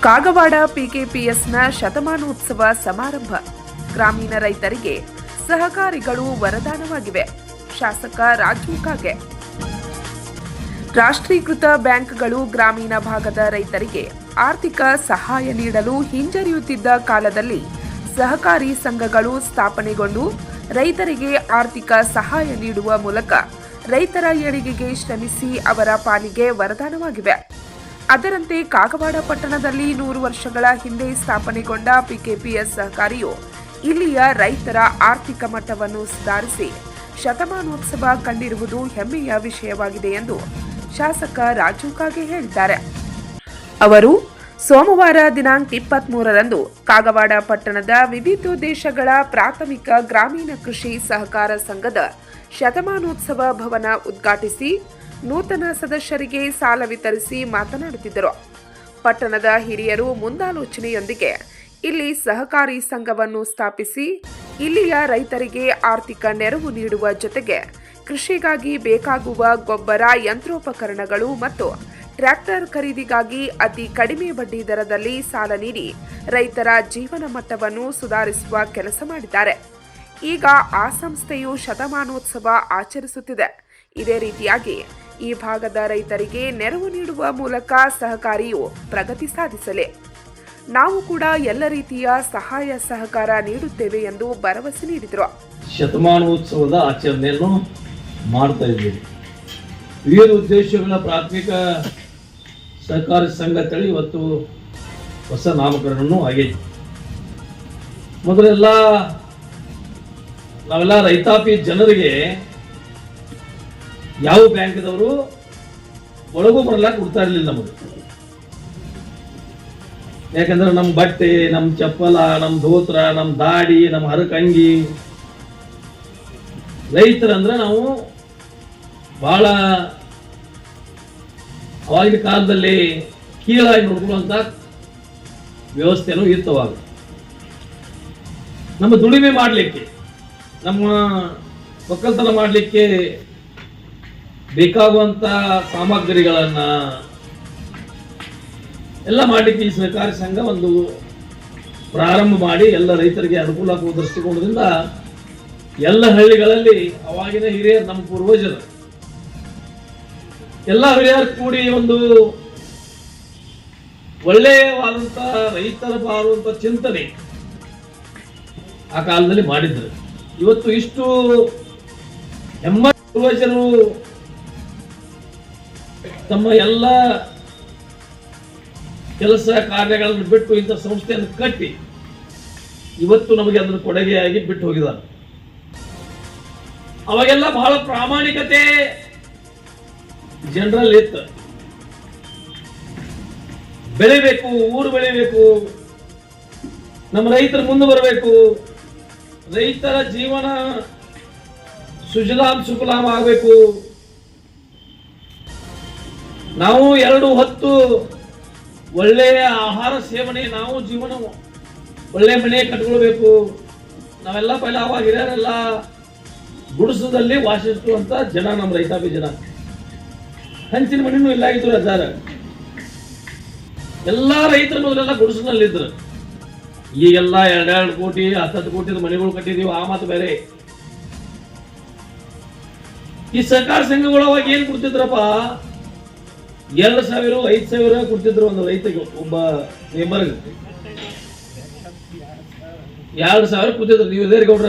ಕಾಗವಾಡ ಪಿಕೆಪಿಎಸ್ನ ಶತಮಾನೋತ್ಸವ ಸಮಾರಂಭ. ಗ್ರಾಮೀಣ ರೈತರಿಗೆ ಸಹಕಾರಿಗಳು ವರದಾನವಾಗಿವೆ. ಶಾಸಕ ರಾಜು ಕಾಗೆ. ರಾಷ್ಟ್ರೀಕೃತ ಬ್ಯಾಂಕ್ಗಳು ಗ್ರಾಮೀಣ ಭಾಗದ ರೈತರಿಗೆ ಆರ್ಥಿಕ ಸಹಾಯ ನೀಡಲು ಹಿಂಜರಿಯುತ್ತಿದ್ದ ಕಾಲದಲ್ಲಿ ಸಹಕಾರಿ ಸಂಘಗಳು ಸ್ಥಾಪನೆಗೊಂಡು ರೈತರಿಗೆ ಆರ್ಥಿಕ ಸಹಾಯ ನೀಡುವ ಮೂಲಕ ರೈತರ ಏಳಿಗೆಗೆ ಶ್ರಮಿಸಿ ಅವರ ಪಾಲಿಗೆ ವರದಾನವಾಗಿವೆ. ಅದರಂತೆ ಕಾಗವಾಡ ಪಟ್ಟಣದಲ್ಲಿ 100 ವರ್ಷಗಳ ಹಿಂದೆ ಸ್ಥಾಪನೆಗೊಂಡ ಪಿಕೆಪಿಎಸ್ ಸಹಕಾರಿಯು ಇಲ್ಲಿಯ ರೈತರ ಆರ್ಥಿಕ ಮಟ್ಟವನ್ನು ಸುಧಾರಿಸಿ ಶತಮಾನೋತ್ಸವ ಕಂಡಿರುವುದು ಹೆಮ್ಮೆಯ ವಿಷಯವಾಗಿದೆ ಎಂದು ಶಾಸಕ ರಾಜು ಕಾಗೆ ಹೇಳಿದ್ದಾರೆ. ಅವರು ಸೋಮವಾರ ದಿನಾಂಕ 23ರಂದು ಕಾಗವಾಡ ಪಟ್ಟಣದ ವಿವಿಧೋದ್ದೇಶಗಳ ಪ್ರಾಥಮಿಕ ಗ್ರಾಮೀಣ ಕೃಷಿ ಸಹಕಾರ ಸಂಘದ ಶತಮಾನೋತ್ಸವ ಭವನ ಉದ್ಘಾಟಿಸಿ ನೂತನ ಸದಸ್ಯರಿಗೆ ಸಾಲ ವಿತರಿಸಿ ಮಾತನಾಡುತ್ತಿದ್ದರು. ಪಟ್ಟಣದ ಹಿರಿಯರು ಮುಂದಾಲೋಚನೆಯೊಂದಿಗೆ ಇಲ್ಲಿ ಸಹಕಾರಿ ಸಂಘವನ್ನು ಸ್ಥಾಪಿಸಿ ಇಲ್ಲಿಯ ರೈತರಿಗೆ ಆರ್ಥಿಕ ನೆರವು ನೀಡುವ ಜೊತೆಗೆ ಕೃಷಿಗಾಗಿ ಬೇಕಾಗುವ ಗೊಬ್ಬರ, ಯಂತ್ರೋಪಕರಣಗಳು ಮತ್ತು ಟ್ರ್ಯಾಕ್ಟರ್ ಖರೀದಿಗಾಗಿ ಅತಿ ಕಡಿಮೆ ಬಡ್ಡಿ ದರದಲ್ಲಿ ಸಾಲ ನೀಡಿ ರೈತರ ಜೀವನ ಮಟ್ಟವನ್ನು ಸುಧಾರಿಸುವ ಕೆಲಸ ಮಾಡಿದ್ದಾರೆ. ಈಗ ಆ ಸಂಸ್ಥೆಯು ಶತಮಾನೋತ್ಸವ ಆಚರಿಸುತ್ತಿದೆ. ಇದೇ ರೀತಿಯಾಗಿ ಈ ಭಾಗದ ರೈತರಿಗೆ ನೆರವು ನೀಡುವ ಮೂಲಕ ಸಹಕಾರಿಯು ಪ್ರಗತಿ ಸಾಧಿಸಲಿ. ನಾವು ಕೂಡ ಎಲ್ಲ ರೀತಿಯ ಸಹಾಯ ಸಹಕಾರ ನೀಡುತ್ತೇವೆ ಎಂದು ಭರವಸೆ ನೀಡಿದರು. ಶತಮಾನೋತ್ಸವದ ಆಚರಣೆಯನ್ನು ಮಾಡ್ತಾ ಇದ್ದೀವಿ. ವಿವಿಧ ಉದ್ದೇಶಗಳ ಪ್ರಾಥಮಿಕ ಸಹಕಾರಿ ಸಂಘ ತಳಿ ಇವತ್ತು ಹೊಸ ನಾಮಕರಣನೂ ಆಗೈತಿ. ಮೊದಲೆಲ್ಲ ನಾವೆಲ್ಲ ರೈತಾಪಿ ಜನರಿಗೆ ಯಾವ ಬ್ಯಾಂಕ್ದವರು ಒಳಗೂ ಬರಲಾಕ ಕೊಡ್ತಾ ಇರಲಿಲ್ಲ ನಮಗೆ. ಯಾಕಂದ್ರೆ ನಮ್ಮ ಬಟ್ಟೆ, ನಮ್ಮ ಚಪ್ಪಲ, ನಮ್ಮ ಧೋತ್ರ, ನಮ್ಮ ದಾಡಿ, ನಮ್ಮ ಹರಕಂಗಿ, ರೈತರಂದ್ರೆ ನಾವು ಬಹಳ ಅವಾಗಿನ ಕಾಲದಲ್ಲಿ ಕೀಳಾಗಿ ನೋಡ್ಕೊಳ್ಳುವಂತ ವ್ಯವಸ್ಥೆನೂ ಇತ್ತವಾಗ. ನಮ್ಮ ದುಡಿಮೆ ಮಾಡಲಿಕ್ಕೆ, ನಮ್ಮ ಒಕ್ಕಲ್ತನ ಮಾಡಲಿಕ್ಕೆ ಬೇಕಾಗುವಂತ ಸಾಮಗ್ರಿಗಳನ್ನ ಎಲ್ಲ ಮಾಡಲಿಕ್ಕೆ ಈ ಸಹಕಾರಿ ಸಂಘ ಒಂದು ಪ್ರಾರಂಭ ಮಾಡಿ ಎಲ್ಲ ರೈತರಿಗೆ ಅನುಕೂಲ ಆಗುವ ದೃಷ್ಟಿಕೋನದಿಂದ ಎಲ್ಲ ಹಳ್ಳಿಗಳಲ್ಲಿ ಅವಾಗಿನ ಹಿರಿಯರು, ನಮ್ಮ ಪೂರ್ವಜರು ಎಲ್ಲ ಹಿರಿಯರು ಕೂಡಿ ಒಂದು ಒಳ್ಳೆಯವಾದಂತ ರೈತರ ಬಾರುವಂತ ಚಿಂತನೆ ಆ ಕಾಲದಲ್ಲಿ ಮಾಡಿದ್ರು. ಇವತ್ತು ಇಷ್ಟು ಪೂರ್ವಜರು ತಮ್ಮ ಎಲ್ಲ ಕೆಲಸ ಕಾರ್ಯಗಳನ್ನು ಬಿಟ್ಟು ಇಂಥ ಸಂಸ್ಥೆಯನ್ನು ಕಟ್ಟಿ ಇವತ್ತು ನಮಗೆ ಅದರ ಕೊಡುಗೆಯಾಗಿ ಬಿಟ್ಟು ಹೋಗಿದ್ದಾರೆ. ಅವಾಗೆಲ್ಲ ಬಹಳ ಪ್ರಾಮಾಣಿಕತೆ ಜನರಲ್ಲಿ ಇತ್ತು. ಬೆಳಿಬೇಕು, ಊರು ಬೆಳಿಬೇಕು, ನಮ್ಮ ರೈತರು ಮುಂದೆ ಬರಬೇಕು, ರೈತರ ಜೀವನ ಸುಜಲಾಂ ಸುಫಲಾಂ ಆಗಬೇಕು, ನಾವು 2 ಹೊತ್ತು ಒಳ್ಳೆಯ ಆಹಾರ ಸೇವನೆ, ನಾವು ಜೀವನ ಒಳ್ಳೆ ಮನೆ ಕಟ್ಕೊಳ್ಬೇಕು. ನಾವೆಲ್ಲ ಪೈಲ ಅವಾಗ ಹಿರಿಯರೆಲ್ಲ ಗುಡಿಸದಲ್ಲಿ ವಾಸಿಸುವಂತ ಜನ, ನಮ್ಮ ರೈತಾಪಿ ಜನ. ಹಂಚಿನ ಮನೆಯೂ ಇಲ್ಲ ಆಗಿದ್ರು ಅಜ್ಜಾರ. ಎಲ್ಲಾ ರೈತರು ಮೊದಲೆಲ್ಲ ಗುಡಿಸಿನಲ್ಲಿದ್ರು. ಈಗೆಲ್ಲ 2 ಕೋಟಿ 10 ಕೋಟಿ ಮನೆಗಳು ಕಟ್ಟಿದೀವಿ, ಆ ಮಾತು ಬೇರೆ. ಈ ಸಹಕಾರ ಸಂಘಗಳು ಅವಾಗ ಏನ್ ಕೊಡ್ತಿದ್ರಪ್ಪ, 2,000 5,000 ಕೊಡ್ತಿದ್ರು ಒಂದು ರೈತಗೆ, ಒಬ್ಬ ಮೆಂಬರ್ಗೆ 2,000 ಕೊಡ್ತಿದ್ರು. ನೀವು ಇದೇ ಗೌಡ್ರ,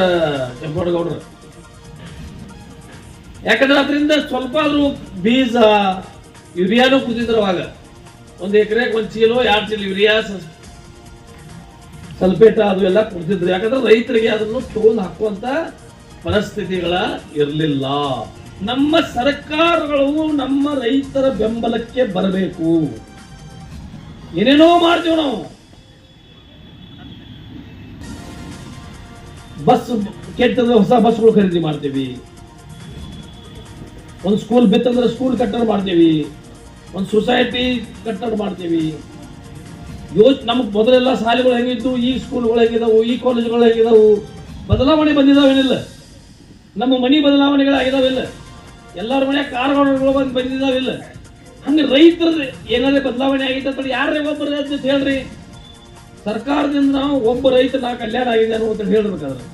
ಕೆಂಪೇಗೌಡ್ರ. ಯಾಕಂದ್ರೆ ಅದರಿಂದ ಸ್ವಲ್ಪ ಆದ್ರೂ ಬೀಜ, ಯೂರಿಯಾನು ಕೊಡ್ತಿದ್ರು ಅವಾಗ. 1 ಎಕರೆಗೆ 1 ಚೀಲ 2 ಚೀಲ ಯೂರಿಯಾ, ಸಲ್ಫೇಟ್ ಅದು ಎಲ್ಲ ಕೊಡ್ತಿದ್ರು. ಯಾಕಂದ್ರೆ ರೈತರಿಗೆ ಅದನ್ನು ತಗೊಂಡು ಹಾಕುವಂತ ಪರಿಸ್ಥಿತಿಗಳ ಇರಲಿಲ್ಲ. ನಮ್ಮ ಸರ್ಕಾರಗಳು ನಮ್ಮ ರೈತರ ಬೆಂಬಲಕ್ಕೆ ಬರಬೇಕು. ಏನೇನೋ ಮಾಡ್ತೀವಿ ನಾವು. ಬಸ್ ಕೆಟ್ಟದ್ರೆ ಹೊಸ ಬಸ್ಗಳು ಖರೀದಿ ಮಾಡ್ತೀವಿ. ಒಂದು ಸ್ಕೂಲ್ ಬಿತ್ತಂದ್ರೆ ಸ್ಕೂಲ್ ಕಟ್ಟಡ ಮಾಡ್ತೀವಿ, ಒಂದು ಸೊಸೈಟಿ ಕಟ್ಟಡ ಮಾಡ್ತೀವಿ. ನಮ್ಗೆ ಮೊದಲೆಲ್ಲ ಶಾಲೆಗಳು ಹೆಂಗಿದ್ದು, ಈ ಸ್ಕೂಲ್ಗಳು ಹೆಂಗಿದಾವು, ಈ ಕಾಲೇಜುಗಳು ಹೆಂಗಿದಾವು, ಬದಲಾವಣೆ ಬಂದಿದಾವೇನಿಲ್ಲ. ನಮ್ಮ ಮನೆ ಬದಲಾವಣೆಗಳಾಗಿದಾವಿಲ್ಲ. ಎಲ್ಲರ ಮನೆ ಕಾರ್ಗಳು ಬಂದಿದಾವಿಲ್ಲ. ಹಂಗೆ ರೈತರ ಏನಾದ್ರೆ ಬದಲಾವಣೆ ಆಗೈತೆ ಅಂತ ಯಾರೇ ಒಬ್ಬರು ಅಂತ ಹೇಳ್ರಿ. ಸರ್ಕಾರದಿಂದ ನಾವು ಒಬ್ಬ ರೈತ ನಾ ಕಲ್ಯಾಣ ಆಗಿದೆ ಅಂತ ಹೇಳ್ಬೇಕಾದ್ರೆ,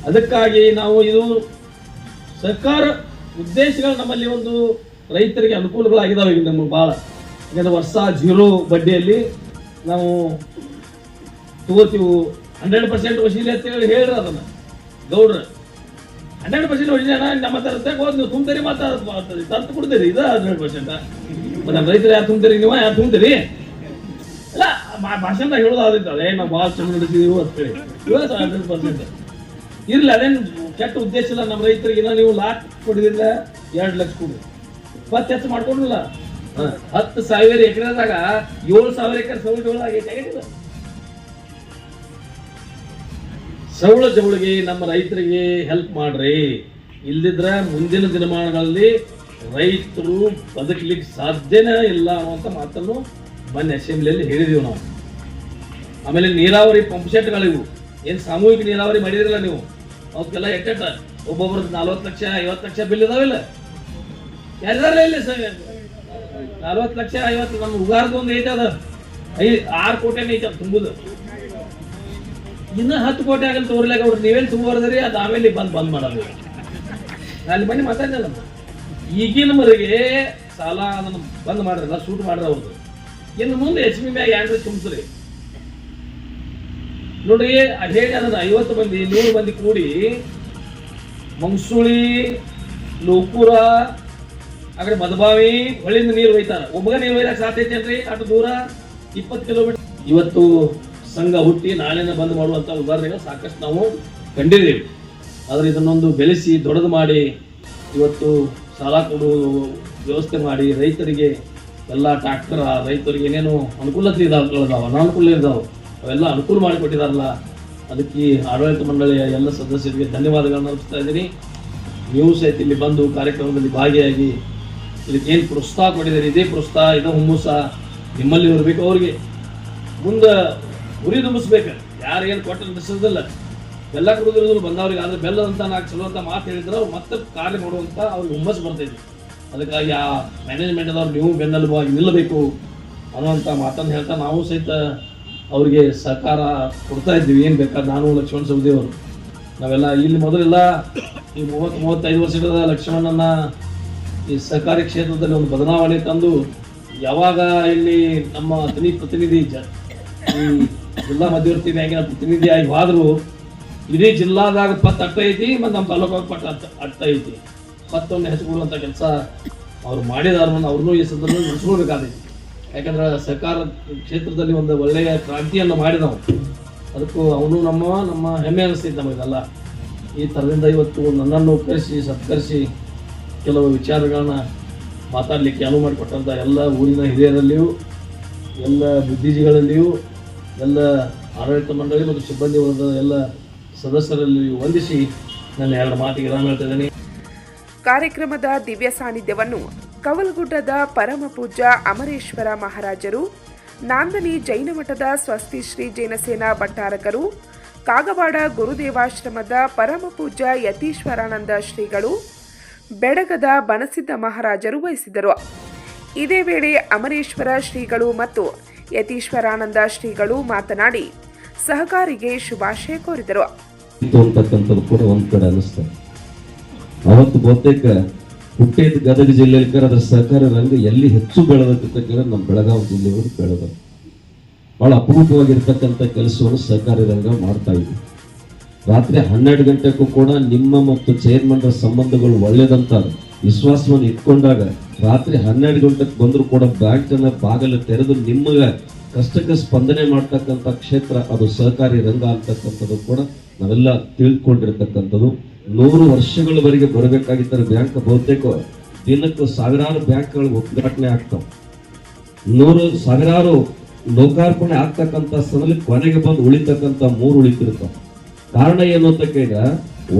ಅದಕ್ಕಾಗಿ ನಾವು ಇದು ಸರ್ಕಾರ ಉದ್ದೇಶಗಳು ನಮ್ಮಲ್ಲಿ ಒಂದು ರೈತರಿಗೆ ಅನುಕೂಲಗಳಾಗಿದ್ದಾವೆ. ಈಗ ನಮಗೆ ಭಾಳ ಯಾಕಂದ್ರೆ ವರ್ಷ 0 ಬಡ್ಡಿಯಲ್ಲಿ ನಾವು ತಗೋತೀವಿ. 100% ವಸೂಲಿ ಅಂತೇಳಿ ಹೇಳ್ರಿ ಅದನ್ನ ಗೌಡ್ರ. 100% ವಸೂಲಿ ನಮ್ಮ ತರತ್ತೆ ಹೋದ್ ನೀವು ತುಂಬ್ತೀರಿ, ಮತ್ತೆ ತಂತು ಕೊಡ್ತೀರಿ. ಇದು 100%. ಮತ್ತೆ ನಮ್ಮ ರೈತರು ಯಾರು ತುಂಬ್ತೀರಿ, ನೀವು ಯಾರು ತುಂಬ್ತೀರಿ? ಅಲ್ಲ ಭಾಷಣ ಹೇಳೋದಾದ್ರೆ ನಾವು ಭಾಳ ಚಂದ ನಡೆಸಿದೀವಿ ಅಂತೇಳಿ 100% ಇರ್ಲಿ. ಅದೇನು ಕೆಟ್ಟ ಉದ್ದೇಶ ಇಲ್ಲ. ನಮ್ಮ ರೈತರಿಗೆ ನೀವು ಲಾಟ್ ಕೊಡಿದಿಲ್ಲ 2 ಲಕ್ಷ ಕೊಡಿ, ಮತ್ತೆ ಹೆಚ್ಚು ಮಾಡ್ಕೊಂಡಿಲ್ಲ. 10,000 ಎಕರೆದಾಗ 7,000 ಎಕರೆ ಸೌಳ ಆಗೈತೆ. ಸೌಳ ಜವಳಿಗೆ ನಮ್ಮ ರೈತರಿಗೆ ಹೆಲ್ಪ್ ಮಾಡ್ರಿ. ಇಲ್ದಿದ್ರೆ ಮುಂದಿನ ದಿನಮಾನಗಳಲ್ಲಿ ರೈತರು ಬದುಕಲಿಕ್ಕೆ ಸಾಧ್ಯನೇ ಇಲ್ಲ ಅನ್ನುವಂಥ ಮಾತನ್ನು ಮೊನ್ನೆ ಅಸೆಂಬ್ಲಿಯಲ್ಲಿ ಹೇಳಿದೀವಿ ನಾವು. ಆಮೇಲೆ ನೀರಾವರಿ ಪಂಪ್ ಸೆಟ್ಗಳಿವು ಏನು ಸಾಮೂಹಿಕ ನೀರಾವರಿ ಮಾಡಿದ್ರಲ್ಲ ನೀವು, ಅವಕ್ಕೆಲ್ಲ ಎಟ್ಟೆಟ್ಟ ಒಬ್ಬೊಬ್ರದ್ದು 40 ಲಕ್ಷ 50 ಲಕ್ಷ ಬಿಲ್ ಇದಾವಿಲ್ಲ. ಯಾರಿದಾರ ಇಲ್ಲ ಸರ್ 40 ಲಕ್ಷ 50. ನಮ್ಮ ಉಗಾರದು ಒಂದು ಐತೆ, ಅದ 6 ಕೋಟಿನೇ ಐತೆ ತುಂಬುದು. ಇನ್ನು 10 ಕೋಟಿ ಆಗಲ್ಲ ತೋರ್ಲಾಗ ಅವ್ರು ನೀವೇನು ತುಂಬರ್ದ್ರಿ, ಅದು ಆಮೇಲೆ ಬಂದ್ ಮಾಡೋದು. ಅಲ್ಲಿ ಬನ್ನಿ ಮಾತಾಡಿಲ್ಲ. ಈಗಿನ ಮರಿಗೆ ಸಾಲ ಅದನ್ನು ಬಂದ್ ಮಾಡ್ರಲ್ಲ, ಸೂಟ್ ಮಾಡ್ರ ಅವ್ರದ್ದು. ಇನ್ನು ಮುಂದೆ HP ಮ್ಯಾಗ ಏನ್ರಿ ತುಂಬಿಸ್ರಿ ನೋಡ್ರಿ. ಹೇಳಿ ಅದನ್ನ 50 ಮಂದಿ 100 ಮಂದಿ ಕೂಡಿ ಮಂಗಸೂಳಿ ಲೋಕೂರ ಆ ಕಡೆ ಮದಬಾವಿ ಹೊಳಿಂದ ನೀರು ಒಯ್ತಾರ. ಒಬ್ಬಗ ನೀರು ಒಯ್ದಾಕ ಸಾಧ್ಯತೆ ಅನ್ರಿ ಅಷ್ಟು ದೂರ 20 ಕಿಲೋಮೀಟರ್. ಇವತ್ತು ಸಂಘ ಹುಟ್ಟಿ ನಾಳೆನ ಬಂದ್ ಮಾಡುವಂತ ಉದಾಹರಣೆಗಳು ಸಾಕಷ್ಟು ನಾವು ಕಂಡಿದ್ದೀವಿ. ಆದ್ರೆ ಇದನ್ನೊಂದು ಬೆಳೆಸಿ ದೊಡ್ಡದು ಮಾಡಿ ಇವತ್ತು ಸಾಲ ಕೊಡುವ ವ್ಯವಸ್ಥೆ ಮಾಡಿ ರೈತರಿಗೆ ಎಲ್ಲ ಟ್ರ್ಯಾಕ್ಟರ್, ರೈತರಿಗೆ ಏನೇನು ಅನುಕೂಲತೆ ಇದಾವ ಅನಾನುಕೂಲ ಇದಾವೆ ಅವೆಲ್ಲ ಅನುಕೂಲ ಮಾಡಿಕೊಟ್ಟಿದಾರಲ್ಲ, ಅದಕ್ಕೆ ಆಡಳಿತ ಮಂಡಳಿಯ ಎಲ್ಲ ಸದಸ್ಯರಿಗೆ ಧನ್ಯವಾದಗಳನ್ನು ಅರ್ಪಿಸ್ತಾ ಇದ್ದೀನಿ. ನೀವು ಸಹಿತ ಇಲ್ಲಿ ಬಂದು ಕಾರ್ಯಕ್ರಮದಲ್ಲಿ ಭಾಗಿಯಾಗಿ ಇದಕ್ಕೆ ಏನು ಪ್ರೋತ್ಸಾಹ ಕೊಟ್ಟಿದ್ದೀರಿ, ಇದೇ ಪ್ರೋತ್ಸಾಹ ಇದೇ ಹುಮ್ಮುಸ ನಿಮ್ಮಲ್ಲಿ ಇರಬೇಕು. ಅವ್ರಿಗೆ ಮುಂದೆ ಗುರಿ ತುಂಬಿಸ್ಬೇಕು. ಯಾರು ಏನು ಕೊಟ್ಟು ನಡೆಸೋದಿಲ್ಲ, ಬೆಲ್ಲ ಕೊಡೋದ್ರಲ್ಲಿ ಬಂದವ್ರಿಗೆ. ಆದರೆ ಬೆಲ್ಲದಂತ ನಾಲ್ಕು ಚಲೋ ಅಂತ ಮಾತು ಹೇಳಿದ್ರೆ ಅವ್ರು ಮತ್ತೆ ಕಾರ್ಯ ಮಾಡುವಂಥ ಅವ್ರಿಗೆ ಹುಮ್ಮಸ್ ಬರ್ತೈತಿ. ಅದಕ್ಕಾಗಿ ಆ ಮ್ಯಾನೇಜ್ಮೆಂಟ್ದವ್ರು ನೀವು ಬೆನ್ನೆಲುಬಾಗಿ ನಿಲ್ಲಬೇಕು ಅನ್ನುವಂಥ ಮಾತನ್ನು ಹೇಳ್ತಾ ನಾವು ಸಹಿತ ಅವ್ರಿಗೆ ಸಹಕಾರ ಕೊಡ್ತಾ ಇದ್ದೀವಿ. ಏನು ಬೇಕಾದ್ರೆ ನಾನು ಲಕ್ಷ್ಮಣ ಸವದಿ ಅವರು ನಾವೆಲ್ಲ ಇಲ್ಲಿ ಮೊದಲೆಲ್ಲ ಈ 30-35 ವರ್ಷದ ಲಕ್ಷ್ಮಣನ ಈ ಸಹಕಾರಿ ಕ್ಷೇತ್ರದಲ್ಲಿ ಒಂದು ಬದಲಾವಣೆ ತಂದು ಯಾವಾಗ ಇಲ್ಲಿ ನಮ್ಮ ಪ್ರತಿನಿಧಿ ಈ ಜಿಲ್ಲಾ ಮಧ್ಯವರ್ತಿ ಬ್ಯಾಂಕಿನ ಪ್ರತಿನಿಧಿಯಾಗಿ ಹೋದ್ರು, ಇಡೀ ಜಿಲ್ಲಾದಾಗ 10 ಅಟ್ಟ ಐತಿ, ಮತ್ತು ನಮ್ಮ ತಾಲೂಕಾಗ 10 ಅಟ್ಟ ಐತಿ. 10 ಹೆಚ್ಚಿಕೊಳ್ಳುವಂಥ ಕೆಲಸ ಅವ್ರು ಮಾಡಿದಾರನ್ನ ಅವ್ರನ್ನೂ ಈ ಸಂದರ್ಭದಲ್ಲಿ ನೆನೆಸ್ಕೊಳ್ಬೇಕಾದೈತಿ. ಯಾಕಂದ್ರೆ ಸಹಕಾರ ಕ್ಷೇತ್ರದಲ್ಲಿ ಒಂದು ಒಳ್ಳೆಯ ಕ್ರಾಂತಿಯನ್ನು ಮಾಡಿದವು. ಅದಕ್ಕೂ ಅವನು ನಮ್ಮ ಹೆಮ್ಮೆ ಅನಿಸ್ತೈತೆ ನಮಗೆಲ್ಲ. ಈ ಥರದಿಂದ ಇವತ್ತು ನನ್ನನ್ನು ಕರೆಸಿ ಸತ್ಕರಿಸಿ ಕೆಲವು ವಿಚಾರಗಳನ್ನ ಮಾತಾಡಲಿಕ್ಕೆ ಅನುವು ಮಾಡಿಕೊಟ್ಟಂಥ ಎಲ್ಲ ಊರಿನ ಹಿರಿಯರಲ್ಲಿಯೂ, ಎಲ್ಲ ಬುದ್ಧಿಜೀವಿಗಳಲ್ಲಿಯೂ, ಎಲ್ಲ ಆಡಳಿತ ಮಂಡಳಿ ಮತ್ತು ಸಿಬ್ಬಂದಿ ವರ್ಗದ ಎಲ್ಲ ಸದಸ್ಯರಲ್ಲಿಯೂ ವಂದಿಸಿ ನನ್ನ 2 ಮಾತಿಗೆ ವಿರಾಮ ಹೇಳ್ತಾ ಇದ್ದೀನಿ. ಕಾರ್ಯಕ್ರಮದ ದಿವ್ಯ ಸಾನ್ನಿಧ್ಯವನ್ನು ಕವಲ್ಗುಡ್ಡದ ಪರಮ ಪೂಜ್ಯ ಅಮರೇಶ್ವರ ಮಹಾರಾಜರು, ನಾಂದನಿ ಜೈನ ಮಠದ ಸ್ವಸ್ತಿ ಶ್ರೀ ಜೈನಸೇನಾ ಭಟ್ಟಾರಕರು, ಕಾಗವಾಡ ಗುರುದೇವಾಶ್ರಮದ ಪರಮ ಪೂಜ್ಯ ಯತೀಶ್ವರಾನಂದ ಶ್ರೀಗಳು, ಬೆಡಗದ ಬನಸಿದ್ದ ಮಹಾರಾಜರು ವಹಿಸಿದರು. ಇದೇ ವೇಳೆ ಅಮರೇಶ್ವರ ಶ್ರೀಗಳು ಮತ್ತು ಯತೀಶ್ವರಾನಂದ ಶ್ರೀಗಳು ಮಾತನಾಡಿ ಸಹಕಾರಿಗೆ ಶುಭಾಶಯ ಕೋರಿದರು. ಕೂಡ ಒಂದ್ ಕಡೆ ಅನಿಸ್ತದೆ. ಅವತ್ತು ಬಹುತೇಕ ಹುಟ್ಟಿದ ಗದಗ ಜಿಲ್ಲೆಯಲ್ಲಿ ಅದರ ಸಹಕಾರ ರಂಗ ಎಲ್ಲಿ ಹೆಚ್ಚು ಬೆಳೆದಕ್ಕೆ ನಮ್ಮ ಬೆಳಗಾವಿ ಜಿಲ್ಲೆಯವರು ಬೆಳೆದ ಬಹಳ ಅಪರೂಪವಾಗಿರ್ತಕ್ಕಂಥ ಕೆಲಸವನ್ನು ಸಹಕಾರಿ ರಂಗ ಮಾಡ್ತಾ ಇದ್ವಿ. ರಾತ್ರಿ 12 ಗಂಟೆಗೂ ಕೂಡ ನಿಮ್ಮ ಮತ್ತು ಚೇರ್ಮನ್ರ ಸಂಬಂಧಗಳು ಒಳ್ಳೇದಂತ ವಿಶ್ವಾಸವನ್ನು ಇಟ್ಕೊಂಡಾಗ ರಾತ್ರಿ 12 ಗಂಟೆಗೆ ಬಂದರೂ ಕೂಡ ಬ್ಯಾಂಕ್ನ ಬಾಗಿಲು ತೆರೆದು ನಿಮಗೆ ಕಷ್ಟಕ್ಕೆ ಸ್ಪಂದನೆ ಮಾಡ್ತಕ್ಕಂಥ ಕ್ಷೇತ್ರ ಅದು ಸಹಕಾರಿ ರಂಗ ಅಂತಕ್ಕಂಥದ್ದು ಕೂಡ ನಾವೆಲ್ಲ ತಿಳ್ಕೊಂಡಿರ್ತಕ್ಕಂಥದ್ದು. 100 ವರ್ಷಗಳವರೆಗೆ ಬರಬೇಕಾಗಿದ್ದರೆ ಬ್ಯಾಂಕ್ ಬಹುತೇಕ ದಿನಕ್ಕೂ ಸಾವಿರಾರು ಬ್ಯಾಂಕ್ಗಳು ಉದ್ಘಾಟನೆ ಆಗ್ತಾವ, 100 ಸಾವಿರಾರು ಲೋಕಾರ್ಪಣೆ ಆಗ್ತಕ್ಕಂಥ ಸ್ಥಳದಲ್ಲಿ ಕೊನೆಗೆ ಬಂದು ಉಳಿತಕ್ಕಂಥ 3 ಉಳಿತಿರ್ತಾವ. ಕಾರಣ ಏನು ಅಂತ ಕೇಳಿದ್ರೆ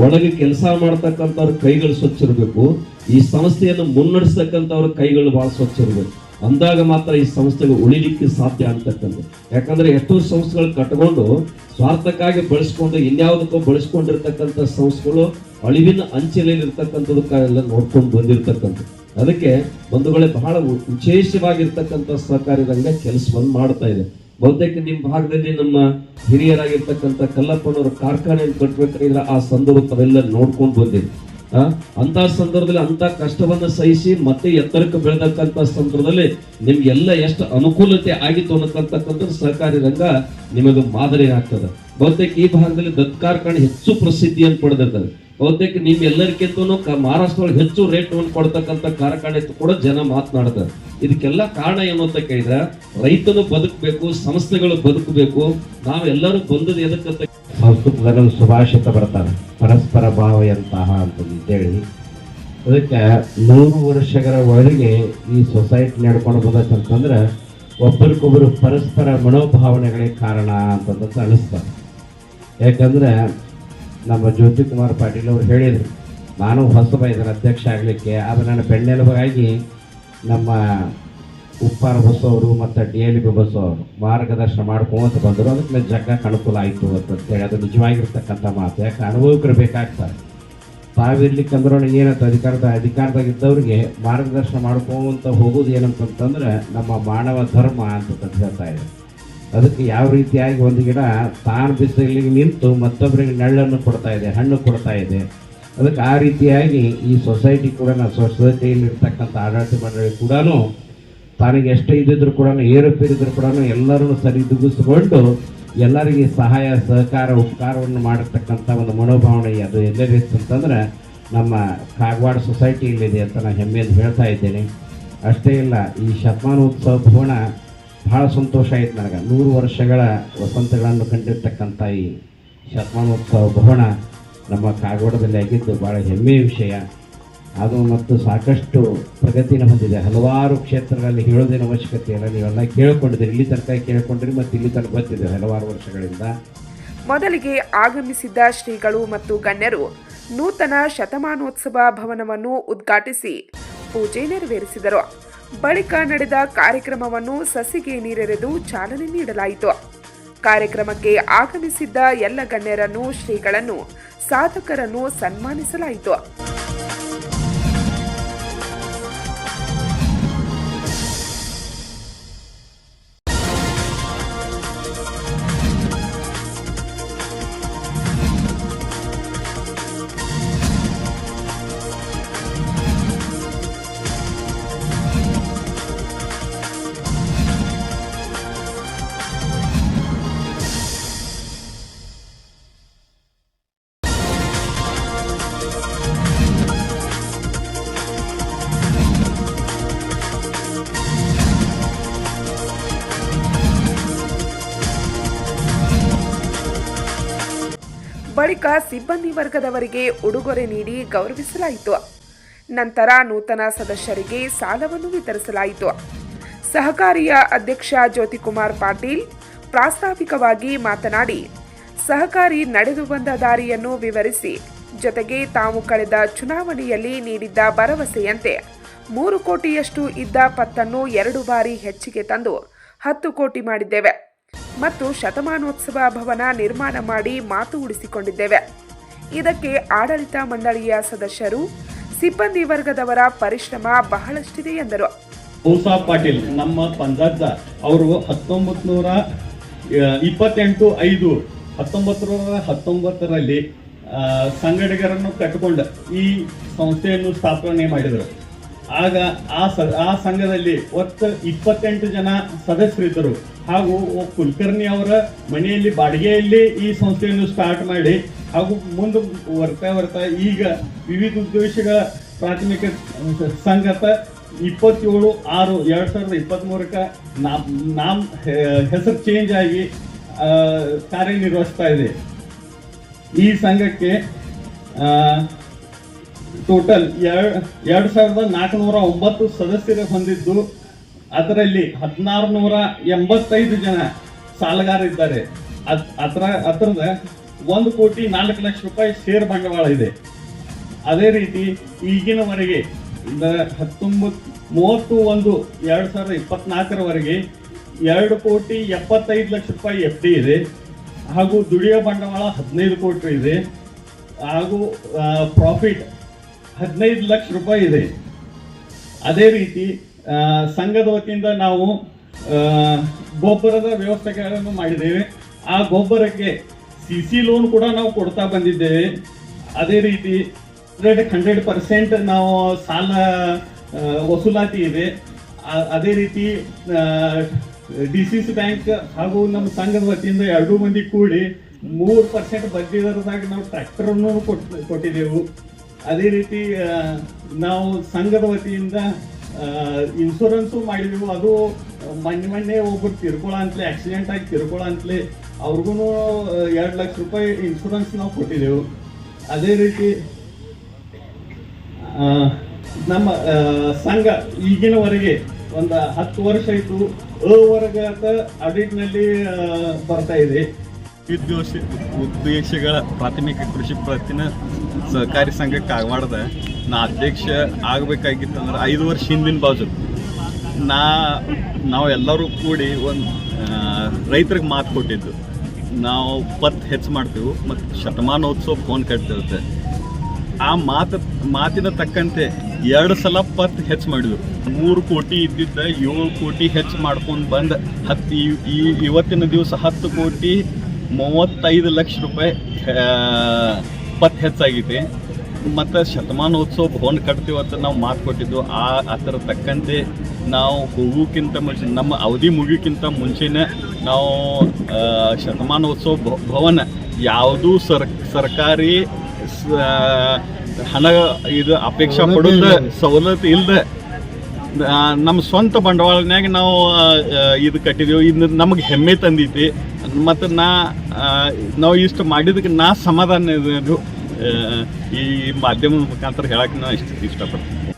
ಒಳಗೆ ಕೆಲಸ ಮಾಡ್ತಕ್ಕಂಥವ್ರ ಕೈಗಳು ಸ್ವಚ್ಛ ಇರಬೇಕು, ಈ ಸಂಸ್ಥೆಯನ್ನು ಮುನ್ನಡೆಸ್ತಕ್ಕಂಥವ್ರ ಕೈಗಳು ಬಹಳ ಸ್ವಚ್ಛ ಇರಬೇಕು. ಅಂದಾಗ ಮಾತ್ರ ಈ ಸಂಸ್ಥೆಗೆ ಉಳಿಲಿಕ್ಕೆ ಸಾಧ್ಯ ಅಂತಕ್ಕಂಥ. ಯಾಕಂದ್ರೆ ಎಷ್ಟೋ ಸಂಸ್ಥೆಗಳು ಕಟ್ಕೊಂಡು ಸ್ವಾರ್ಥಕ್ಕಾಗಿ ಬಳಸ್ಕೊಂಡು ಇನ್ಯಾವುದಕ್ಕೂ ಬಳಸ್ಕೊಂಡಿರ್ತಕ್ಕಂಥ ಸಂಸ್ಥೆಗಳು ಅಳಿವಿನ ಅಂಚೆಲೆಯಲ್ಲಿ ಇರ್ತಕ್ಕಂಥದಕ್ಕೆಲ್ಲ ನೋಡ್ಕೊಂಡು ಬಂದಿರ್ತಕ್ಕಂಥ. ಅದಕ್ಕೆ ಬಂಧುಗಳೇ ಬಹಳ ವಿಶೇಷವಾಗಿರ್ತಕ್ಕಂಥ ಸಹಕಾರಿ ರಂಗ ಕೆಲಸವನ್ನು ಮಾಡ್ತಾ ಇದೆ. ಬಹುತೇಕ ನಿಮ್ಮ ಭಾಗದಲ್ಲಿ ನಮ್ಮ ಹಿರಿಯರಾಗಿರ್ತಕ್ಕಂಥ ಕಲ್ಲಪ್ಪನವರು ಕಾರ್ಖಾನೆಯನ್ನು ಕಟ್ಟಬೇಕಾದ್ರೆ ಆ ಸಂದರ್ಭದೆಲ್ಲ ನೋಡ್ಕೊಂಡು ಬಂದಿದೆ. ಅಂತ ಸಂದರ್ಭದಲ್ಲಿ ಅಂತ ಕಷ್ಟವನ್ನ ಸಹಿಸಿ ಮತ್ತೆ ಎತ್ತರಕ್ಕೆ ಬೆಳೆದಕ್ಕಂತ ಸಂದರ್ಭದಲ್ಲಿ ನಿಮ್ಗೆಲ್ಲ ಎಷ್ಟು ಅನುಕೂಲತೆ ಆಗಿತ್ತು ಅನ್ನತಕ್ಕಂಥದ್ದು ಸಹಕಾರಿ ರಂಗ ನಿಮಗೆ ಮಾದರಿ ಆಗ್ತದೆ. ಬಹುತೇಕ ಈ ಭಾಗದಲ್ಲಿ ದತ್ ಕಾರ್ಖಾನೆ ಹೆಚ್ಚು ಪ್ರಸಿದ್ಧಿಯನ್ನು ಪಡೆದಿರ್ತದೆ. ಬಹುತೇಕ ನಿಮ್ ಎಲ್ಲರಿಗಿಂತನೂ ಮಹಾರಾಷ್ಟ್ರದೊಳಗೆ ಹೆಚ್ಚು ರೇಟ್ ಕೊಡ್ತಕ್ಕಂಥ ಕಾರ್ಖಾನೆ ಕೂಡ ಜನ ಮಾತನಾಡ್ತಾರೆ. ಇದಕ್ಕೆಲ್ಲ ಕಾರಣ ಏನು ಅಂತ ಕೇಳಿದ್ರೆ ರೈತನು ಬದುಕಬೇಕು, ಸಂಸ್ಥೆಗಳು ಬದುಕಬೇಕು, ನಾವೆಲ್ಲರೂ ಬಂದದ್ದು ಎದಕ್ಕಂತ ಸಂಸ್ಕೃತದಲ್ಲಿ ಸುಭಾಷಿತ ಬರ್ತಾರೆ, ಪರಸ್ಪರ ಭಾವ ಎಂತಹ ಅಂತೇಳಿ. ಅದಕ್ಕೆ 100 ವರ್ಷಗಳ ಒಳಗೆ ಈ ಸೊಸೈಟಿ ನಡ್ಕೊಂಡು ಬಂದತ್ತಂತಂದ್ರೆ ಒಬ್ಬರಿಗೊಬ್ಬರು ಪರಸ್ಪರ ಮನೋಭಾವನೆಗಳೇ ಕಾರಣ ಅಂತಂತ ಅನಿಸ್ತಾರೆ. ಯಾಕಂದ್ರೆ ನಮ್ಮ ಜ್ಯೋತಿ ಕುಮಾರ್ ಪಾಟೀಲ್ ಅವರು ಹೇಳಿದರು, ನಾನು ಹೊಸಬ ಇದರ ಅಧ್ಯಕ್ಷ ಆಗಲಿಕ್ಕೆ, ಆದರೆ ನನ್ನ ಬೆನ್ನೆಲುಬಾಗಿ ನಮ್ಮ ಉಪ್ಪಾರ ಬಸ್ಸು ಅವರು ಮತ್ತು DLB ಬಸ್ಸು ಅವರು ಮಾರ್ಗದರ್ಶನ ಮಾಡ್ಕೊಂತ ಬಂದರು. ಅದಕ್ಕೆ ಜಗಕ್ಕೆ ಅನುಕೂಲ ಆಯಿತು ಅಂತೇಳಿ ಅದು ನಿಜವಾಗಿರ್ತಕ್ಕಂಥ ಮಾತು. ಯಾಕೆ ಅನುಭವಕರು ಬೇಕಾಗ್ತಾರೆ. ತಾವಿರ್ಲಿಕ್ಕಂದ್ರೂ ಏನಂತ ಅಧಿಕಾರದಾಗಿದ್ದವ್ರಿಗೆ ಮಾರ್ಗದರ್ಶನ ಮಾಡ್ಕೊಂತ ಹೋಗೋದು ಏನಂತಂದ್ರೆ ನಮ್ಮ ಮಾನವ ಧರ್ಮ ಅಂತ ಹೇಳ್ತಾ ಇದೆ. ಅದಕ್ಕೆ ಯಾವ ರೀತಿಯಾಗಿ ಒಂದು ಗಿಡ ತಾನು ಬಿಸಿಲಿಗೆ ನಿಂತು ಮತ್ತೊಬ್ಬರಿಗೆ ನೆರಳನ್ನು ಕೊಡ್ತಾ ಇದೆ, ಹಣ್ಣು ಕೊಡ್ತಾ ಇದೆ. ಅದಕ್ಕೆ ಆ ರೀತಿಯಾಗಿ ಈ ಸೊಸೈಟಿ ಕೂಡ ಸೊಸೈಟಿಯಲ್ಲಿರ್ತಕ್ಕಂಥ ಆಡಳಿತ ಮಂಡಳಿ ಕೂಡ ತನಗೆ ಎಷ್ಟೇ ಇದ್ದಿದ್ರು ಕೂಡ ಏರುಪೇರಿದ್ರು ಕೂಡ ಎಲ್ಲರೂ ಸರಿದೂಗಿಸಿಕೊಂಡು ಎಲ್ಲರಿಗೆ ಸಹಾಯ ಸಹಕಾರ ಉಪಕಾರವನ್ನು ಮಾಡಿರ್ತಕ್ಕಂಥ ಒಂದು ಮನೋಭಾವನೆ ಅದು ಎಲ್ಲರಿತ್ತು ಅಂತಂದ್ರೆ ನಮ್ಮ ಕಾಗವಾಡ ಸೊಸೈಟಿಯಲ್ಲಿದೆ ಅಂತ ನಾನು ಹೆಮ್ಮೆಯಿಂದ ಹೇಳ್ತಾ ಇದ್ದೇನೆ. ಅಷ್ಟೇ ಇಲ್ಲ, ಈ ಶತಮಾನೋತ್ಸವ ಭವನ ಭಾಳ ಸಂತೋಷ ಆಯ್ತು ನನಗೆ. 100 ವರ್ಷಗಳ ವಸಂತಗಳನ್ನು ಕಂಡಿರ್ತಕ್ಕಂಥ ಈ ಶತಮಾನೋತ್ಸವ ಭವನ ನಮ್ಮ ಕಾಗವಾಡದಲ್ಲಿ ಆಗಿದ್ದು ಭಾಳ ಹೆಮ್ಮೆಯ ವಿಷಯ. ಅದು ಮತ್ತು ಸಾಕಷ್ಟು ಪ್ರಗತಿನ ಹೊಂದಿದೆ. ಹಲವಾರು ಕ್ಷೇತ್ರಗಳಲ್ಲಿ ಹೇಳೋದೇನು ಅವಶ್ಯಕತೆ ಇಲ್ಲ, ನೀವೆಲ್ಲ ಕೇಳ್ಕೊಂಡಿದ್ದೀರಿ, ಇಲ್ಲಿ ತನಕ ಕೇಳ್ಕೊಂಡಿರಿ ಮತ್ತು ಇಲ್ಲಿ ತನಕ ಬಂದಿದೆ ಹಲವಾರು ವರ್ಷಗಳಿಂದ. ಮೊದಲಿಗೆ ಆಗಮಿಸಿದ್ದ ಶ್ರೀಗಳು ಮತ್ತು ಗಣ್ಯರು ನೂತನ ಶತಮಾನೋತ್ಸವ ಭವನವನ್ನು ಉದ್ಘಾಟಿಸಿ ಪೂಜೆ ನೆರವೇರಿಸಿದರು. ಬಳಿಕ ನಡೆದ ಕಾರ್ಯಕ್ರಮವನ್ನು ಸಸಿಗೆ ನೀರೆರೆದು ಚಾಲನೆ ನೀಡಲಾಯಿತು. ಕಾರ್ಯಕ್ರಮಕ್ಕೆ ಆಗಮಿಸಿದ್ದ ಎಲ್ಲ ಗಣ್ಯರನ್ನು, ಶ್ರೀಗಳನ್ನು, ಸಾಧಕರನ್ನು ಸನ್ಮಾನಿಸಲಾಯಿತು. ಬಳಿಕ ಸಿಬ್ಬಂದಿ ವರ್ಗದವರಿಗೆ ಉಡುಗೊರೆ ನೀಡಿ ಗೌರವಿಸಲಾಯಿತು. ನಂತರ ನೂತನ ಸದಸ್ಯರಿಗೆ ಸಾಲವನ್ನು ವಿತರಿಸಲಾಯಿತು. ಸಹಕಾರಿಯ ಅಧ್ಯಕ್ಷ ಜ್ಯೋತಿಕುಮಾರ್ ಪಾಟೀಲ್ ಪ್ರಾಸ್ತಾವಿಕವಾಗಿ ಮಾತನಾಡಿ ಸಹಕಾರಿ ನಡೆದು ಬಂದ ದಾರಿಯನ್ನು ವಿವರಿಸಿ, ಜೊತೆಗೆ ತಾವು ಕಳೆದ ಚುನಾವಣೆಯಲ್ಲಿ ನೀಡಿದ್ದ ಭರವಸೆಯಂತೆ 3 ಕೋಟಿಯಷ್ಟು ಇದ್ದ ಪತ್ತನ್ನು 2 ಬಾರಿ ಹೆಚ್ಚಿಗೆ ತಂದು 10 ಕೋಟಿ ಮಾಡಿದ್ದೇವೆ ಮತ್ತು ಶತಮಾನೋತ್ಸವ ಭವನ ನಿರ್ಮಾಣ ಮಾಡಿ ಮಾತು ಉಳಿಸಿಕೊಂಡಿದ್ದೇವೆ. ಇದಕ್ಕೆ ಆಡಳಿತ ಮಂಡಳಿಯ ಸದಸ್ಯರು, ಸಿಬ್ಬಂದಿ ವರ್ಗದವರ ಪರಿಶ್ರಮ ಬಹಳಷ್ಟಿದೆ ಎಂದರು. ಔಸಾಬ್ ಪಾಟೀಲ್ ನಮ್ಮ ಪಂಜಾಜ್ಜ ಅವರು 1928-1919ರಲ್ಲಿ ಸಂಘಟಕರನ್ನು ಕಟ್ಟಿಕೊಂಡು ಈ ಸಂಸ್ಥೆಯನ್ನು ಸ್ಥಾಪನೆ ಮಾಡಿದರು. ಆಗ ಆ ಸಂಘದಲ್ಲಿ ಒಟ್ಟು 28 ಜನ ಸದಸ್ಯರಿದ್ದರು. ಹಾಗೂ ಕುಲಕರ್ಣಿ ಅವರ ಮನೆಯಲ್ಲಿ ಬಾಡಿಗೆಯಲ್ಲಿ ಈ ಸಂಸ್ಥೆಯನ್ನು ಸ್ಟಾರ್ಟ್ ಮಾಡಿ ಹಾಗೂ ಮುಂದೆ ಬರ್ತಾ ಈಗ ವಿವಿಧ ಉದ್ದೇಶಗಳ ಪ್ರಾಥಮಿಕ ಸಂಘದ 27/6/2023 ನಾಮ್ ಹೆಸರು ಚೇಂಜ್ ಆಗಿ ಕಾರ್ಯನಿರ್ವಹಿಸ್ತಾ ಇದೆ. ಈ ಸಂಘಕ್ಕೆ ಟೋಟಲ್ 2409 ಸದಸ್ಯರು ಹೊಂದಿದ್ದು ಅದರಲ್ಲಿ 1685 ಜನ ಸಾಲಗಾರ ಇದ್ದಾರೆ. ಅದರದ 1,04,00,000 ರೂಪಾಯಿ ಷೇರ್ ಬಂಡವಾಳ ಇದೆ. ಅದೇ ರೀತಿ ಈಗಿನವರೆಗೆ 31/2024 2,75,00,000 ರೂಪಾಯಿ FD ಇದೆ. ಹಾಗೂ ದುಡಿಯೋ ಬಂಡವಾಳ 15 ಕೋಟಿ ಇದೆ. ಹಾಗೂ ಪ್ರಾಫಿಟ್ 15 ಲಕ್ಷ ರೂಪಾಯಿ ಇದೆ. ಅದೇ ರೀತಿ ಸಂಘದ ವತಿಯಿಂದ ನಾವು ಗೊಬ್ಬರದ ವ್ಯವಸ್ಥೆಗಳನ್ನು ಮಾಡಿದ್ದೇವೆ. ಆ ಗೊಬ್ಬರಕ್ಕೆ CC ಲೋನ್ ಕೂಡ ನಾವು ಕೊಡ್ತಾ ಬಂದಿದ್ದೇವೆ. ಅದೇ ರೀತಿ 100% ನಾವು ಸಾಲ ವಸೂಲಾತಿ ಇದೆ. ಅದೇ ರೀತಿ DCC ಬ್ಯಾಂಕ್ ಹಾಗೂ ನಮ್ಮ ಸಂಘದ ವತಿಯಿಂದ 2 ಮಂದಿ ಕೂಡಿ 3% ಬಡ್ಡಿ ದರದಾಗ ನಾವು ಟ್ರ್ಯಾಕ್ಟರನ್ನು ಕೊಟ್ಟಿದ್ದೆವು. ಅದೇ ರೀತಿ ನಾವು ಸಂಘದ ವತಿಯಿಂದ ಇನ್ಶೂರೆನ್ಸು ಮಾಡಿದೆವು. ಅದು ಮೊನ್ನೆ ಒಬ್ಬರು ತಿರ್ಕೊಳ್ಳೋ ಅಂತಲೇ ಆಕ್ಸಿಡೆಂಟ್ ಆಗಿ ತಿರ್ಕೊಳ್ಳೋ ಅಂತಲೇ ಅವ್ರಿಗೂ 2 ಲಕ್ಷ ರೂಪಾಯಿ ಇನ್ಶೂರೆನ್ಸ್ ನಾವು ಕೊಟ್ಟಿದ್ದೆವು. ಅದೇ ರೀತಿ ನಮ್ಮ ಸಂಘ ಈಗಿನವರೆಗೆ ಒಂದು 10 ವರ್ಷ ಆಯಿತು ಅವರ್ಗದ ಆಡಿಟ್ನಲ್ಲಿ ಬರ್ತಾ ಇದೆ. ಉದ್ದೇಶಗಳ ಪ್ರಾಥಮಿಕ ಕೃಷಿ ಪತ್ತಿನ ಸಹಕಾರಿ ಸಂಘ ಕಾಗವಾಡದ ನಾ ಅಧ್ಯಕ್ಷ ಆಗಬೇಕಾಗಿತ್ತಂದ್ರೆ 5 ವರ್ಷ ಹಿಂದಿನ ಬಾಜು ನಾವೆಲ್ಲರೂ ಕೂಡಿ ಒಂದು ರೈತರಿಗೆ ಮಾತು ಕೊಟ್ಟಿದ್ದು, ನಾವು ಪತ್ತು ಹೆಚ್ಚು ಮಾಡ್ತೀವಿ ಮತ್ತು ಶತಮಾನೋತ್ಸವ ಫೋನ್ ಕಟ್ತಿರುತ್ತೆ. ಆ ಮಾತಿನ ತಕ್ಕಂತೆ 2 ಸಲ ಪತ್ತು ಹೆಚ್ಚು ಮಾಡಿದ್ರು. 3 ಕೋಟಿ ಇದ್ದಿದ್ದ 7 ಕೋಟಿ ಹೆಚ್ಚು ಮಾಡ್ಕೊಂಡು ಬಂದು ಇವತ್ತಿನ ದಿವಸ 10 ಕೋಟಿ 35 ಲಕ್ಷ ರೂಪಾಯಿ ಪತ್ತು ಹೆಚ್ಚಾಗೈತಿ. ಮತ್ತು ಶತಮಾನೋತ್ಸವ ಭವನ ಕಟ್ತೀವತ್ತ ನಾವು ಮಾತು ಕೊಟ್ಟಿದ್ದು. ಅದರ ತಕ್ಕಂತೆ ನಾವು ಹೋಗೋಕ್ಕಿಂತ ಮುಂಚೆ, ನಮ್ಮ ಅವಧಿ ಮುಗಿಯೋಕ್ಕಿಂತ ಮುಂಚೆನೇ ನಾವು ಶತಮಾನೋತ್ಸವ ಭವನ ಯಾವುದೂ ಸರ್ಕಾರಿ ಹಣ ಇದು ಅಪೇಕ್ಷೆ ಪಡೋದು ಸವಲತ್ತು ಇಲ್ಲದೆ ನಮ್ಮ ಸ್ವಂತ ಬಂಡವಾಳನ್ಯಾಗ ನಾವು ಇದು ಕಟ್ಟಿದ್ದೀವಿ. ಇದು ನಮಗೆ ಹೆಮ್ಮೆ ತಂದೈತಿ. ಮತ್ತು ನಾವು ಇಷ್ಟು ಮಾಡಿದಕ್ಕೆ ಸಮಾಧಾನ ಇದು ಈ ಮಾಧ್ಯಮದ ಮುಖಾಂತರ ಹೇಳಕ್ಕೆ ನಾನು ಇಷ್ಟಪಡ್ತೀನಿ.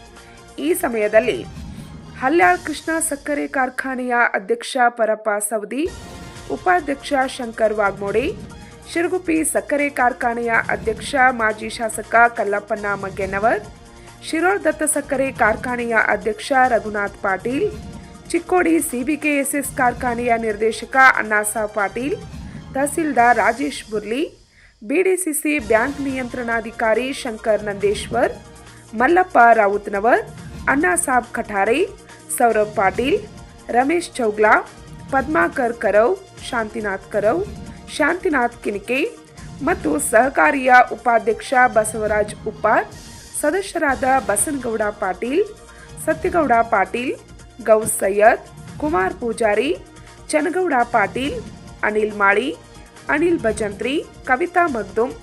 ಈ ಸಮಯದಲ್ಲಿ ಹಲ್ಯಾಳ್ ಕೃಷ್ಣ ಸಕ್ಕರೆ ಕಾರ್ಖಾನೆಯ ಅಧ್ಯಕ್ಷ ಪರಪ್ಪ ಸವದಿ, ಉಪಾಧ್ಯಕ್ಷ ಶಂಕರ್ ವಾಗ್ಮೋಡೆ, ಶಿರಗುಪ್ಪಿ ಸಕ್ಕರೆ ಕಾರ್ಖಾನೆಯ ಅಧ್ಯಕ್ಷ ಮಾಜಿ ಶಾಸಕ ಕಲ್ಲಪ್ಪನ ಮಗ್ಗೆನವರ್, ಶಿರೋಳ್ ದತ್ತ ಸಕ್ಕರೆ ಕಾರ್ಖಾನೆಯ ಅಧ್ಯಕ್ಷ ರಘುನಾಥ್ ಪಾಟೀಲ್, ಚಿಕ್ಕೋಡಿ CBKSS ಕಾರ್ಖಾನೆಯ ನಿರ್ದೇಶಕ ಅಣ್ಣಾಸಾಬ್ ಪಾಟೀಲ್, ತಹಸೀಲ್ದಾರ್ ರಾಜೇಶ್ ಬುರ್ಲಿ, BDCC ಬ್ಯಾಂಕ್ ನಿಯಂತ್ರಣಾಧಿಕಾರಿ ಶಂಕರ್ ನಂದೇಶ್ವರ್, ಮಲ್ಲಪ್ಪ ರಾವುತ್ನವರ್, ಅಣ್ಣಾಸಾಬ್ ಖಠಾರೆ, ಸೌರಭ್ ಪಾಟೀಲ್, ರಮೇಶ್ ಚೌಗ್ಲಾ, ಪದ್ಮಾಕರ್ ಕರವ್, ಶಾಂತಿನಾಥ್ ಕರವ್, ಶಾಂತಿನಾಥ್ ಕಿನಿಕೆ ಮತ್ತು ಸಹಕಾರಿಯ ಉಪಾಧ್ಯಕ್ಷ ಬಸವರಾಜ್ ಉಪ್ಪಾರ್, ಸದಸ್ಯರಾದ ಬಸನಗೌಡ ಪಾಟೀಲ್, ಸತ್ಯಗೌಡ ಪಾಟೀಲ್, ಗೌಸ್ ಸೈಯದ್, ಕುಮಾರ್ ಪೂಜಾರಿ, ಚನಗೌಡ ಪಾಟೀಲ್, ಅನಿಲ್ ಮಾಳಿ, ಅನಿಲ್ ಭಜಂತ್ರಿ, ಕವಿತಾ ಮಗ್ದುಮ್,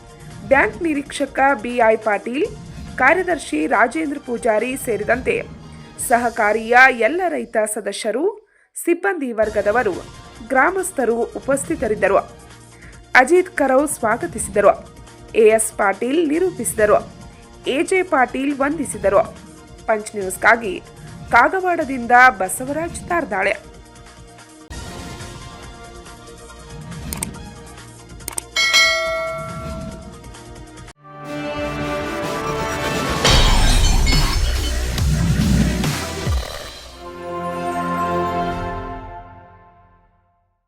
ಬ್ಯಾಂಕ್ ನಿರೀಕ್ಷಕ BI ಪಾಟೀಲ್, ಕಾರ್ಯದರ್ಶಿ ರಾಜೇಂದ್ರ ಪೂಜಾರಿ ಸೇರಿದಂತೆ ಸಹಕಾರಿಯ ಎಲ್ಲ ರೈತ ಸದಸ್ಯರು, ಸಿಬ್ಬಂದಿ ವರ್ಗದವರು, ಗ್ರಾಮಸ್ಥರು ಉಪಸ್ಥಿತರಿದ್ದರು. ಅಜಿತ್ ಕರವ್ ಸ್ವಾಗತಿಸಿದರು. AS ಪಾಟೀಲ್ ನಿರೂಪಿಸಿದರು. AJ ಪಾಟೀಲ್ ವಂದಿಸಿದರು. ಪಂಚ್ ನ್ಯೂಸ್ಗಾಗಿ ಕಾಗವಾಡದಿಂದ ಬಸವರಾಜ್ ತಾರ್ದಾಳೆ.